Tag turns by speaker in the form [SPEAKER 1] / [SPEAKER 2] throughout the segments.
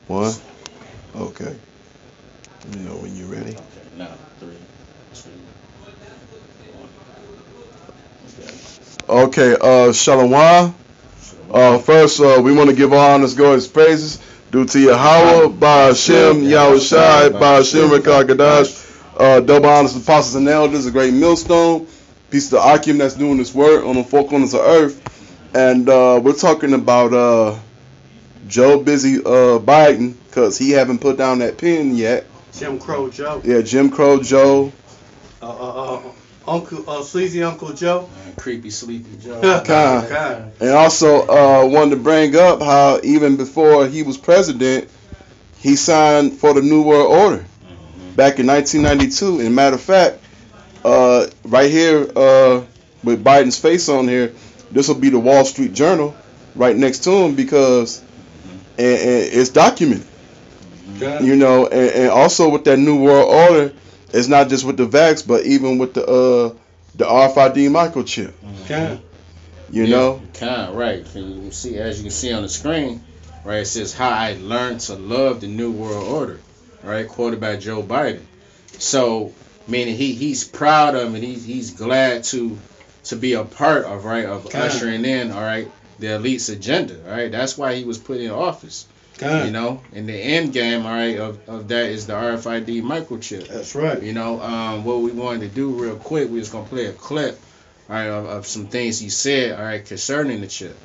[SPEAKER 1] One. Okay. You know when you're ready.
[SPEAKER 2] Okay, now 3, 2, 1.
[SPEAKER 1] Okay. Shalom.
[SPEAKER 2] Shalom.
[SPEAKER 1] First, we want to give all honors, glory, and praises due to Yahweh, Ba'Shem, Yahushai, Ba'Shem, Rekah double honors to apostles and elders, a great millstone. Peace to Akim that's doing this work on the four corners of earth. And we're talking about Joe Busy Biden because he haven't put down that pen yet.
[SPEAKER 3] Jim Crow Joe.
[SPEAKER 1] Yeah, Jim Crow Joe.
[SPEAKER 3] Uncle Sleazy Uncle Joe.
[SPEAKER 2] Creepy Sleepy Joe.
[SPEAKER 3] God.
[SPEAKER 1] And also wanted to bring up how even before he was president, he signed for the New World Order back in 1992. And matter of fact, right here with Biden's face on here, this will be the Wall Street Journal right next to him because and it's documented.
[SPEAKER 3] God.
[SPEAKER 1] You know, and also with that New World Order, it's not just with the vax, but even with the RFID microchip.
[SPEAKER 3] God.
[SPEAKER 1] You know,
[SPEAKER 2] Right. Can you see, as you can see on the screen, right? It says how I learned to love the New World Order, right? Quoted by Joe Biden. So, meaning he's proud of it. He's glad to be a part of ushering in, all right, the elite's agenda, all right. That's why he was put in office.
[SPEAKER 3] God.
[SPEAKER 2] You know, and the end game, all right, of that is the RFID microchip.
[SPEAKER 3] That's right.
[SPEAKER 2] You know, what we wanted to do real quick, we was gonna play a clip, all right, of some things he said, all right, concerning the chip.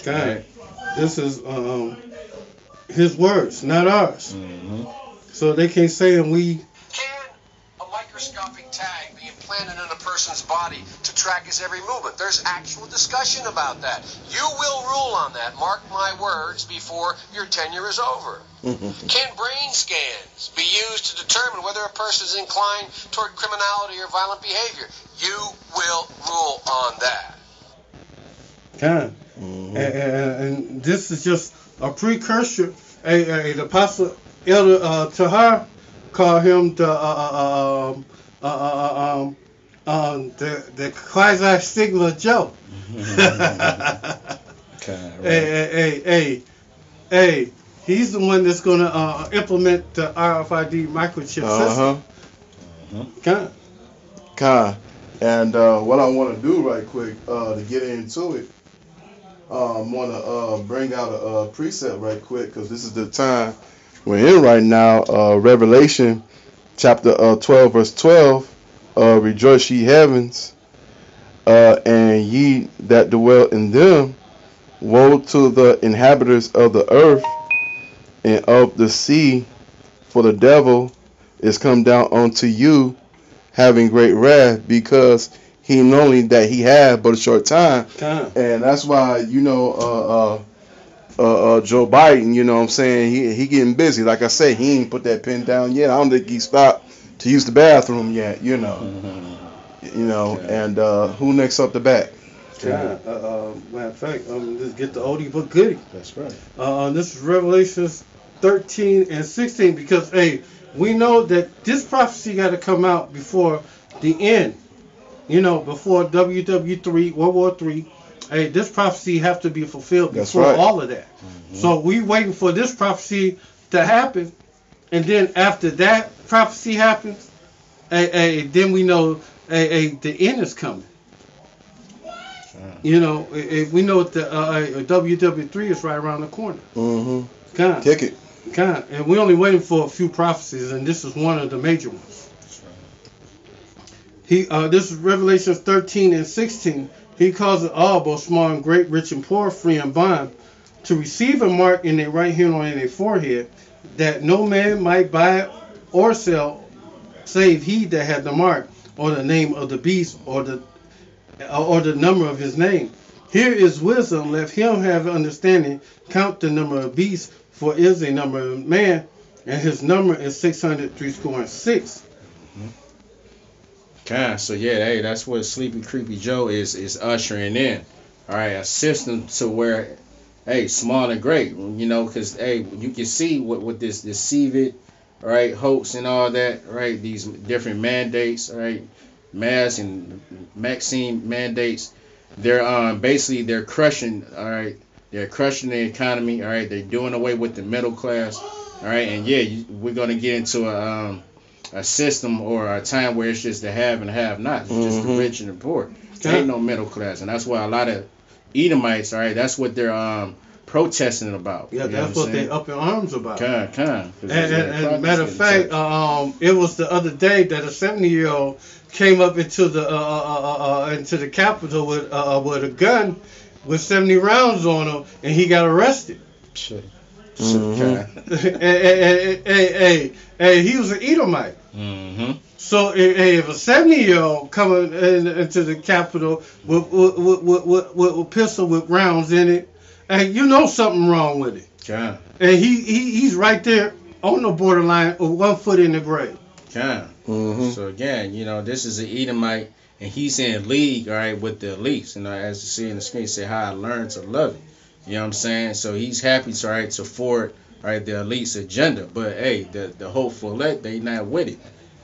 [SPEAKER 3] God.
[SPEAKER 2] Right?
[SPEAKER 3] This is his words, not ours.
[SPEAKER 2] Mm-hmm.
[SPEAKER 3] So they can't say and we.
[SPEAKER 4] Can a microscopic tag be implanted in a person's body to track his every movement? There's actual discussion about that. You will rule on that, mark my words, before your tenure is over. Can brain scans be used to determine whether a person is inclined toward criminality or violent behavior? You will rule on that.
[SPEAKER 3] God. And this is just a precursor. The apostle Elder Tahar called him the quasi Stigler Joe. Hey, he's the one that's gonna implement the RFID microchip system.
[SPEAKER 1] And what I want to do right quick to get into it, I want to bring out a precept right quick because this is the time we're in right now. Revelation chapter 12 verse 12. Rejoice ye heavens, and ye that dwell in them. Woe to the inhabitants of the earth and of the sea, for the devil is come down unto you, having great wrath, because he knowing that he had but a short time. And that's why, you know, Joe Biden, you know what I'm saying, he getting busy. Like I said, he ain't put that pen down yet. I don't think he stopped to use the bathroom yet, you know. You know, and who next up the bat?
[SPEAKER 3] Matter of fact, let's get the oldie but goodie.
[SPEAKER 2] That's right.
[SPEAKER 3] This is Revelations 13 and 16 because, hey, we know that this prophecy got to come out before the end. You know, before WW3, World War III. Hey, this prophecy have to be fulfilled before all of that. So we waiting for this prophecy to happen, and then after that prophecy happens, then we know the end is coming. You know, we know that WW3 is right around the corner.
[SPEAKER 1] Ticket.
[SPEAKER 3] And we're only waiting for a few prophecies, and this is one of the major ones. This is Revelation 13 and 16. He calls it all, both small and great, rich and poor, free and bond, to receive a mark in their right hand or in their forehead, that no man might buy or sell, save he that had the mark, or the name of the beast, or the number of his name. Here is wisdom, let him have understanding, count the number of beasts, for is a number of man, and his number is 666.
[SPEAKER 2] So yeah, hey, that's what Sleepy Creepy Joe is ushering in. All right, a system to where, hey, small and great, you know, because hey, you can see what this CVID, right, hoax and all that, right, these different mandates, right, mask and vaccine mandates. They're basically they're crushing, all right, they're crushing the economy, all right, they're doing away with the middle class, All right, and yeah, we're gonna get into a system or a time where it's just the have and have not. It's just the rich and the poor. There ain't no middle class, and that's why a lot of Edomites, all right, that's what they're protesting about.
[SPEAKER 3] Yeah,
[SPEAKER 2] you know
[SPEAKER 3] that's what they up in arms about.
[SPEAKER 2] And
[SPEAKER 3] matter of fact, it was the other day that a 70-year-old came up into the Capitol with a gun with 70 rounds on him, and he got arrested.
[SPEAKER 2] Shit.
[SPEAKER 3] Hey, he was an Edomite. So if a 70-year-old coming into the Capitol with a pistol with rounds in it, hey, you know something wrong with it.
[SPEAKER 2] And
[SPEAKER 3] he's right there on the borderline of 1 foot in the grave.
[SPEAKER 2] So again, this is an Edomite, and he's in league, all right, with the elites. As you see in the screen, say how I learned to love it. You know what I'm saying? So he's happy to, right, to forward, right, the elites agenda. But hey, the hopeful elect, they not with it.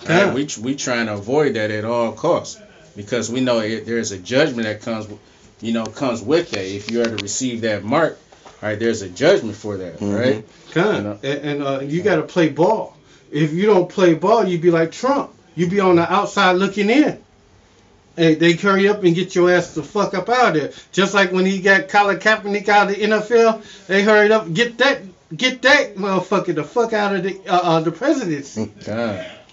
[SPEAKER 2] Right? We trying to avoid that at all costs, because we know there's a judgment that comes with that. If you are to receive that mark, right, there's a judgment for that, right?
[SPEAKER 3] And you got to play ball. If you don't play ball, you be like Trump. You be on the outside looking in. Hey, they hurry up and get your ass the fuck up out of there. Just like when he got Colin Kaepernick out of the NFL, they hurried up and get that motherfucker the fuck out of the presidency.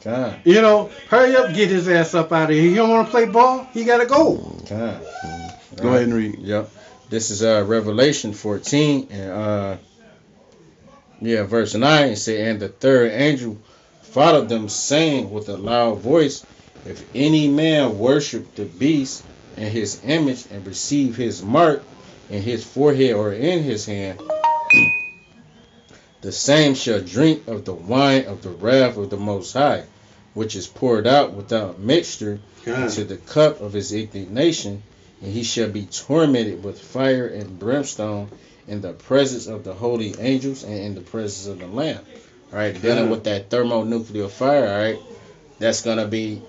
[SPEAKER 3] Hurry up, get his ass up out of here. You don't want to play ball? He gotta go.
[SPEAKER 1] Go ahead and read.
[SPEAKER 2] Yep. This is Revelation 14 and verse 9. It says, and the third angel followed them, saying with a loud voice, if any man worship the beast and his image and receive his mark in his forehead or in his hand, the same shall drink of the wine of the wrath of the Most High, which is poured out without mixture into the cup of his indignation, and he shall be tormented with fire and brimstone in the presence of the holy angels and in the presence of the Lamb. All right, dealing with that thermonuclear fire, all right, that's going to be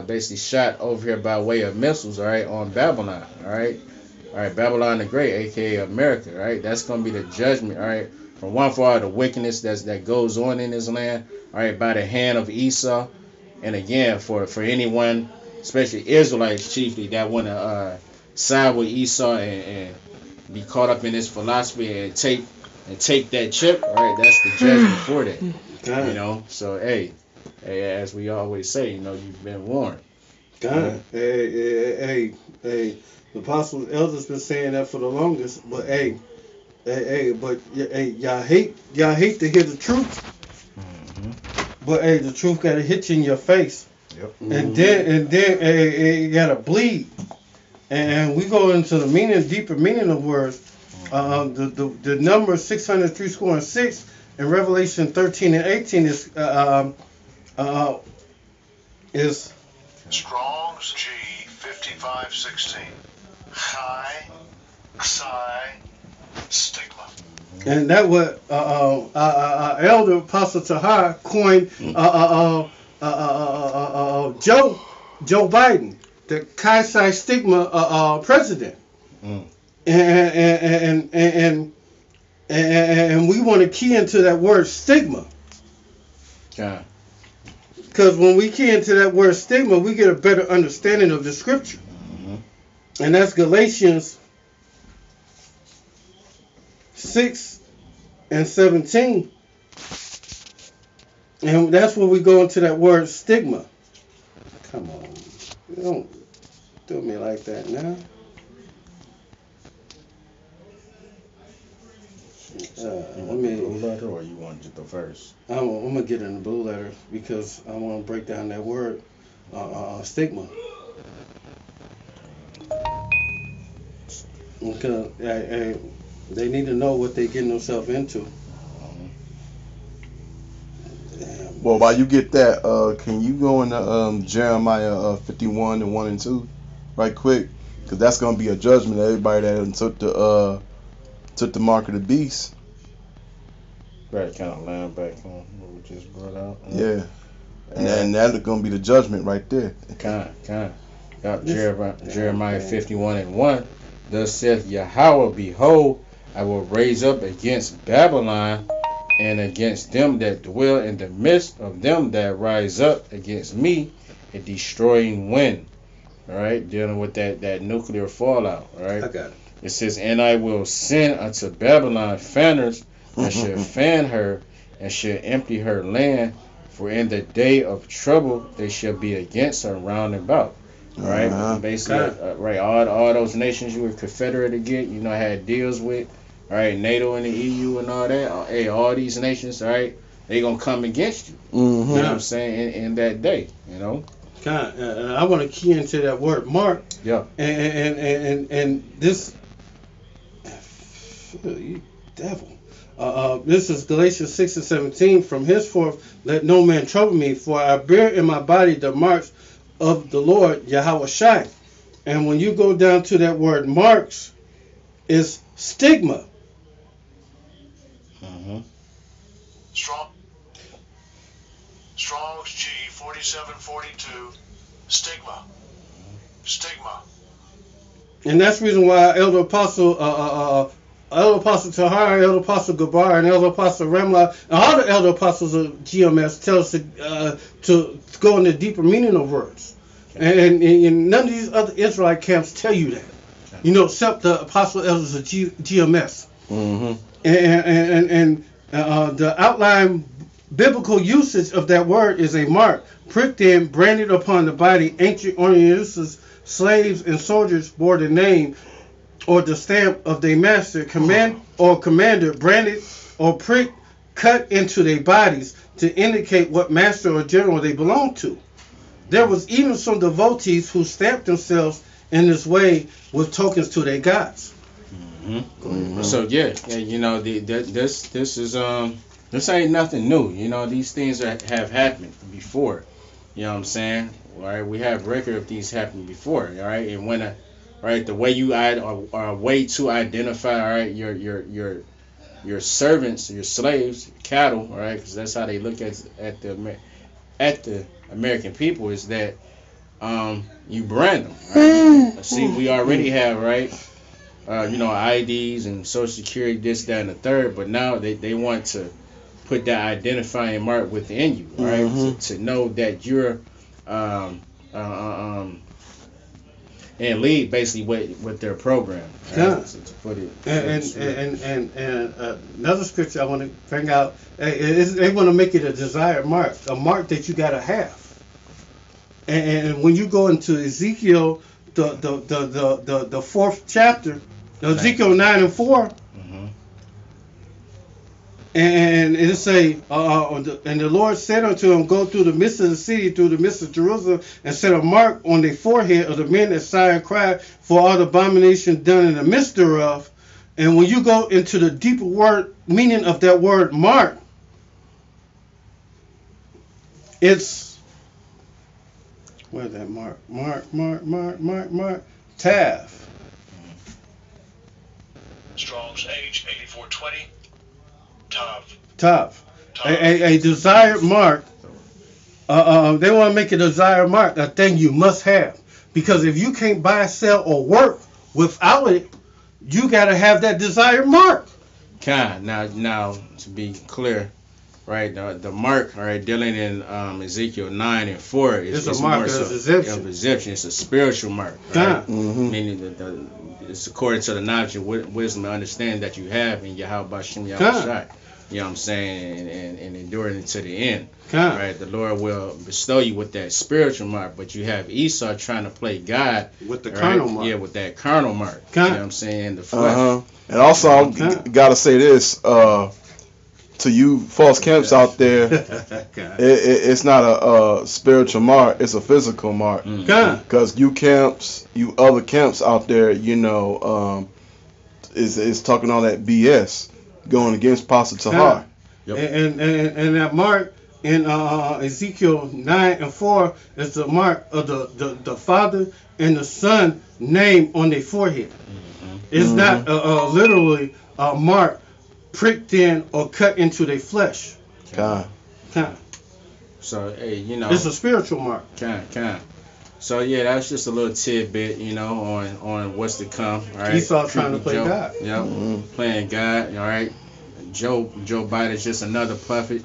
[SPEAKER 2] basically shot over here by way of missiles, all right, on Babylon, all right, Babylon the Great, aka America, all right, that's going to be the judgment, all right, from one for all the wickedness that goes on in this land, all right, by the hand of Esau, and again for anyone, especially Israelites chiefly, that want to side with Esau and be caught up in this philosophy and take that chip, all right, that's the judgment for that, So hey, as we always say, you've been warned.
[SPEAKER 3] Hey, the apostles, elders been saying that for the longest, but y'all hate to hear the truth. But the truth gotta hit you in your face.
[SPEAKER 2] Yep.
[SPEAKER 3] And then you gotta bleed. And we go into the deeper meaning of words. The number 603 in Revelation 13 and 18 is
[SPEAKER 5] Strong's G 5516. Chi Psi Stigma.
[SPEAKER 3] And that what Elder Apostle Tahar coined Joe Biden, the Chi Psi Stigma president. And we want to key into that word stigma. Because when we key into that word stigma, we get a better understanding of the scripture. And that's Galatians 6 and 17. And that's where we go into that word stigma. Come on. You don't do me like that now.
[SPEAKER 2] You want the blue letter or you want just the verse?
[SPEAKER 3] I'm going to get in the blue letter because I want to break down that word, stigma. Because they need to know what they're getting themselves into.
[SPEAKER 1] Well, while you get that, can you go into Jeremiah 51 and 1 and 2 right quick? Because that's going to be a judgment of everybody that took the mark of the beast.
[SPEAKER 2] Right, kind of line back on what we just brought out.
[SPEAKER 1] Yeah. And that's going to be the judgment right there.
[SPEAKER 2] Jeremiah 51 and 1. Thus saith Yahweh, behold, I will raise up against Babylon and against them that dwell in the midst of them that rise up against me, a destroying wind. All right, dealing with that nuclear fallout. All right,
[SPEAKER 3] I got it.
[SPEAKER 2] it says, and I will send unto Babylon fanners, and shall fan her, and shall empty her land, for in the day of trouble they shall be against her round about. All right, basically, right, all those nations you were confederate against, had deals with, all right, NATO and the EU and all that. Hey, all these nations, all right, they gonna come against you.
[SPEAKER 1] Mm-hmm.
[SPEAKER 2] You know what I'm saying? In that day,
[SPEAKER 3] God, I want to key into that word mark.
[SPEAKER 2] Yeah.
[SPEAKER 3] And this, you devil. This is Galatians 6:17. From henceforth, let no man trouble me, for I bear in my body the marks of the Lord Yahweh Shai. And when you go down to that word marks, it's stigma.
[SPEAKER 2] Mm-hmm.
[SPEAKER 5] Strong's G 4742. Stigma.
[SPEAKER 3] And that's the reason why Elder Apostle Tahar, Elder Apostle Gabar, and Elder Apostle Ramla, and all the Elder Apostles of GMS tell us to go into deeper meaning of words. And none of these other Israelite camps tell you that. Except the Apostle Elders of GMS.
[SPEAKER 1] Mm-hmm.
[SPEAKER 3] And the outline biblical usage of that word is a mark, pricked in, branded upon the body. Ancient Orientalists, slaves and soldiers bore the name or the stamp of their master, command or commander, branded or pricked, cut into their bodies to indicate what master or general they belonged to. There was even some devotees who stamped themselves in this way with tokens to their gods.
[SPEAKER 2] Mm-hmm. Mm-hmm. So this is this ain't nothing new. These things have happened before. You know what I'm saying? All right, we have record of these happening before. All right, and when the way you are a way to identify, all right, your servants, your slaves, cattle, all right, because that's how they look at the American people, is that you brand them. Right? See, we already have IDs and Social Security, this, that, and the third, but now they want to put that identifying mark within you, right?
[SPEAKER 1] Mm-hmm.
[SPEAKER 2] To know that you're and lead basically with their program. Right?
[SPEAKER 3] Yeah.
[SPEAKER 2] To put it.
[SPEAKER 3] And another scripture I want to bring out, they want to make it a desired mark, a mark that you got to have. And when you go into Ezekiel, the fourth chapter, Ezekiel 9:4. And it say, and the Lord said unto him, go through the midst of the city, through the midst of Jerusalem, and set a mark on the forehead of the men that sigh and cry for all the abomination done in the midst thereof. And when you go into the deeper word meaning of that word mark, it's, where's that mark? Mark. Tav.
[SPEAKER 5] Strong's H 8420.
[SPEAKER 3] Tav. A desired mark. They want to make a desired mark, a thing you must have. Because if you can't buy, sell, or work without it, you got to have that desired mark.
[SPEAKER 2] Now to be clear, right? The mark, all right, dealing in Ezekiel 9:4 is
[SPEAKER 3] a mark of exemption.
[SPEAKER 2] It's a spiritual mark, right?
[SPEAKER 1] Mm-hmm.
[SPEAKER 2] Meaning it's according to the knowledge and wisdom and understanding that you have in Yahweh Bashem Yahweh Shai. You know what I'm saying? And enduring it to the end. Right? The Lord will bestow you with that spiritual mark, but you have Esau trying to play God
[SPEAKER 3] with the
[SPEAKER 2] right?
[SPEAKER 3] carnal mark.
[SPEAKER 2] Yeah, with that carnal mark. You know what I'm saying? The flesh.
[SPEAKER 1] And also, I gotta say this to you false camps out there. It's not a spiritual mark; it's a physical mark. Because you other camps out there, is talking all that BS, going against Pastor Tahar.
[SPEAKER 2] Yep.
[SPEAKER 3] And that mark in Ezekiel 9:4 is the mark of the Father and the Son name on their forehead. It's not literally a mark pricked in or cut into their flesh.
[SPEAKER 2] So hey,
[SPEAKER 3] it's a spiritual mark.
[SPEAKER 2] So yeah, that's just a little tidbit, on what's to come. All right.
[SPEAKER 3] Esau trying to play God.
[SPEAKER 2] Yep. Playing God. All right. Joe Biden is just another puppet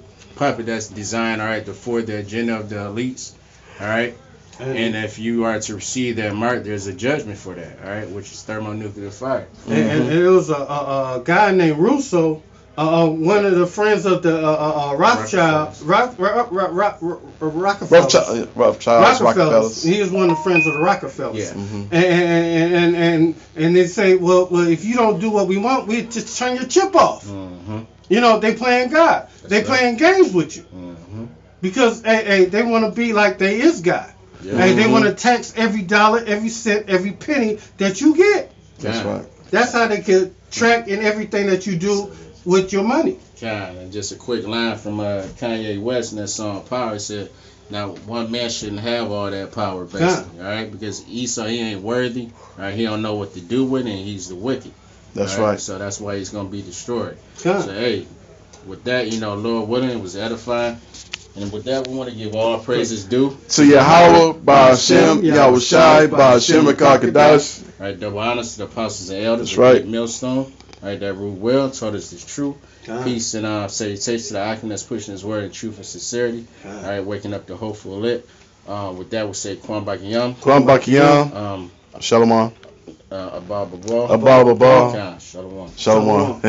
[SPEAKER 2] that's designed, all right, to forward the agenda of the elites, all right. And if you are to receive that mark, there's a judgment for that, all right, which is thermonuclear fire.
[SPEAKER 3] And it was a guy named Russo, one of the friends of the Rothschild, Rockefellers. He is one of the friends of the Rockefellers.
[SPEAKER 2] Yeah.
[SPEAKER 3] And they say, well, if you don't do what we want, we just turn your chip off. You know, they playing God. They playing games with you. Because they want to be like they is God. Hey, they want to tax every dollar, every cent, every penny that you get.
[SPEAKER 1] That's right.
[SPEAKER 3] That's how they can track in everything that you do with your money.
[SPEAKER 2] And just a quick line from Kanye West in that song Power. It said, now one man shouldn't have all that power, basically, all right? Because Esau, he ain't worthy, all right? He don't know what to do with it, and he's the wicked.
[SPEAKER 1] That's right.
[SPEAKER 2] So that's why he's going to be destroyed. So, hey, with that, you know, Lord willing, it was edifying. And with that, we want to give all praises due
[SPEAKER 1] to Yahweh, Ba'ashem, Yahushai, Ba'ashem, Rakakadash.
[SPEAKER 2] All right, double honors to the apostles and elders.
[SPEAKER 1] That's right.
[SPEAKER 2] Millstone. All right, that ruled well, taught us the truth. Peace and salutations to the icon that's pushing his word in truth and sincerity. All right, waking up the hopeful lit. With that, we'll say Kwam Bakiyam.
[SPEAKER 1] Kwam Bakiyam. Shalom.
[SPEAKER 2] Abba Baba.
[SPEAKER 1] Abba Baba.
[SPEAKER 2] Shalom.
[SPEAKER 1] Shalom.